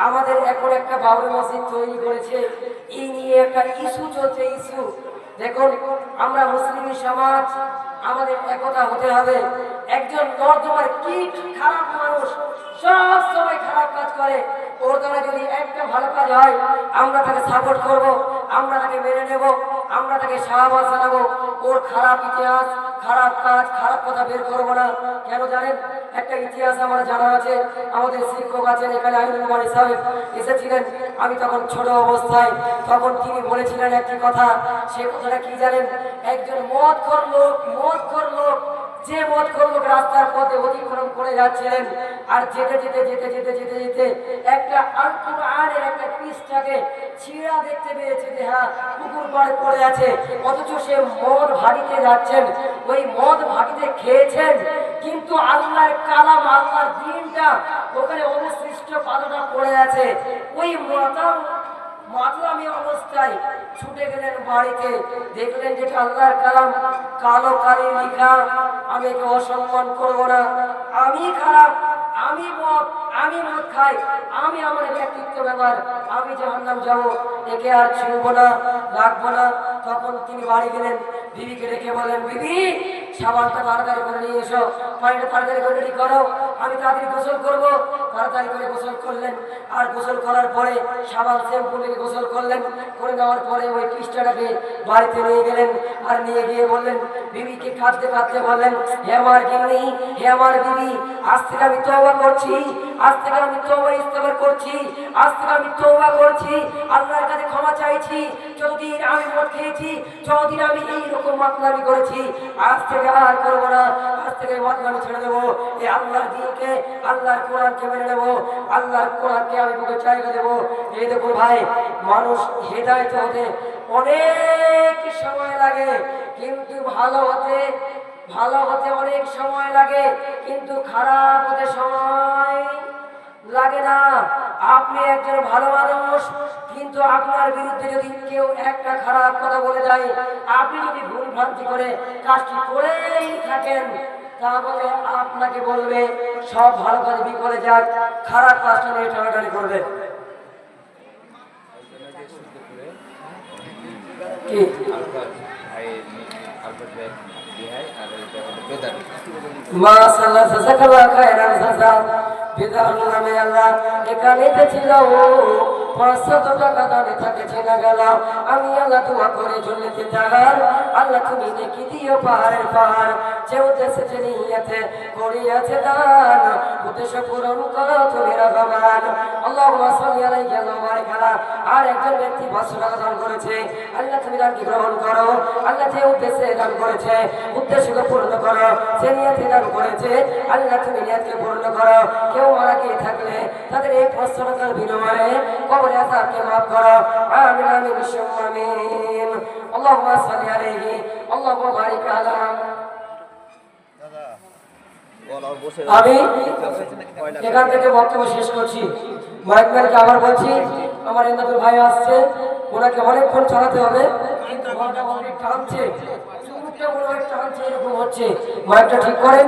আমাদের এখন একটা বাবরি মসজিদ তৈরি করেছে, এই নিয়ে একটা ইস্যু চলছে। ইস্যু দেখুন, আমরা মুসলিম সমাজ, আমাদের একতা হতে হবে। একজন নর্দমার কীট, খারাপ মানুষ, সব সময় খারাপ কাজ করে। ওর দ্বারা যদি একটা ভালো কাজ হয়, আমরা তাকে সাপোর্ট করব, আমরা তাকে মেনে নেব, আমরা তাকে শাহবাজ জানাবো। ওর খারাপ ইতিহাস, খারাপ কাজ, খারাপ কথা বের করবো না। কেন জানেন? একটা ইতিহাস আমার জানা আছে। আমাদের শিক্ষক আছেন এখানে, আইনুল মানি সাহেব এসেছিলেন, আমি তখন ছোট অবস্থায়। তখন তিনি বলেছিলেন একটি কথা। সে কথাটা কি জানেন? একজন মদখোর লোক যে মদখোর লোক রাস্তার পথে অতিক্রম করে যাচ্ছিলেন, আর যেতে যেতে যেতে যেতে যেতে যেতে একটা আল কুরআনের একটা পৃষ্ঠাকে ছিঁড়া দেখতে পেয়েছে যে হ্যাঁ পুকুর পাড়ে পড়ে আছে, অথচ সে মদ ভাটিতে যাচ্ছেন। ওই মদ ভাটিতে খেয়েছেন, কিন্তু আল্লাহর কালাম, আল্লাহর দ্বীনটা ওখানে অবশিষ্ট পাতাটা পড়ে আছে। ওই মাতলামি অবস্থায় ছুটে গেলেন বাড়িতে, দেখলেন যেটা আল্লাহর কালাম, কালো কালি লেখা, আমি একে অসম্মান করবো না, আমি খারাপ, আমি মদ খাই, আমি আমার ব্যক্তিত্ব ব্যাপার, আমি জাহান্নাম যাবো, একে আর ছুঁবো না, রাখবো না। তখন তিনি বাড়ি গেলেন, বিবিকে রেখে বলেন, বিবি সাবানটা তাড়াতাড়ি করে নিয়ে এসো, পানিটা তাড়াতাড়ি করে রেডি করো, আমি তাড়াতাড়ি গোসল করবো। তাড়াতাড়ি করে গোসল করলেন, আর গোসল করার পরে সাবান শ্যাম্পু লেগে গোসল করলেন। করে নেওয়ার পরে ওই পৃষ্ঠাটাকে বাড়িতে নিয়ে গেলেন, আর নিয়ে গিয়ে বললেন, বিবিকে কাঁদতে কাঁদতে বললেন, হে আমার গিন্নি, হে আমার বিবি, আজ থেকে আমি তওবা করছি, আজ থেকে আমি তওবা ইস্তেগফার করছি, আজ থেকে আমি তওবা করছি, আল্লাহর কাছে ক্ষমা চাইছি। যতদিন আমি মদ খেয়েছি, যতদিন আমি এইরকম মাতলামি করেছি, আজ থেকে আর করবো না, আজ থেকে মাতলামি ছেড়ে দেবো। এই আল্লাহর দ্বীনকে, আল্লাহর কোরআনকে মেনে নেবো, আল্লাহর কোরআনকে আমি বুকে জায়গা দেবো। এই দেখুন ভাই, মানুষ হেদায়েত হতে অনেক সময় লাগে, কিন্তু ভালো হতে অনেক সময় লাগে, কিন্তু খারাপ হতে সময় লাগে না। আপনি একজন ভালো মানুষ, কিন্তু আপনার বিরুদ্ধে যদি কেউ একটা খারাপ কথা বলে যায়, আপনি যদি ভুল ভ্রান্তি করে কাজটি করেই থাকেন, তাহলে আপনাকে বলবে সব ভালো কাজ বিফলে যাক, খারাপ কাজটা নিয়ে টানাটানি করবে। মাশাআল্লাহ, জাযাকাল্লাহ খায়রান। বিদার নামে আল্লাহ এখানে ছিল 500 টাকা দানে থাকে চেনা গেল। আমি আল্লাহ দোয়া করে ঝুলতে থাকার, আল্লাহ তুমি নেকি দিও পাহাড়ের পাহাড়, যে উদ্দেশ্যে নিয়েছে করিয়াছে দান, উদ্দেশ্য পূরণ করো তুমি রহমান। আল্লাহুম্মা সাল্লি আলাইহি ওয়া বারিক আলা। আর একজন ব্যক্তি 500 টাকা দান করেছে, আল্লাহ তুমি দানকে গ্রহণ করো। আল্লাহ যে উদ্দেশ্যে দান করেছে, উদ্দেশ্যকে পূর্ণ করো। যে নিয়তে দান করেছে, আল্লাহ তুমি নিয়তকে পূর্ণ করো। কেউ মারা গিয়ে থাকলে তাদের এই 500 টাকার বিনিময়ে কবরে আযাবকে মাফ করো। আমিন আমিন সুম্মা আমিন। আল্লাহুম্মা সাল্লি আলাইহি, আল্লাহুম্মা বারিক আলা। আমি এখান থেকে বক্তব্য শেষ করছি। মাইকম্যানকে আবার বলছি, আমার এন্দাদুল ভাই আসছে, ওনাকে অনেকক্ষণ চালাতে হবে, কিন্তু ঘন্টা অনেক টানছে, চুমুকটা মনে হয় টানছে, এরকম হচ্ছে। মাইকটা ঠিক করেন।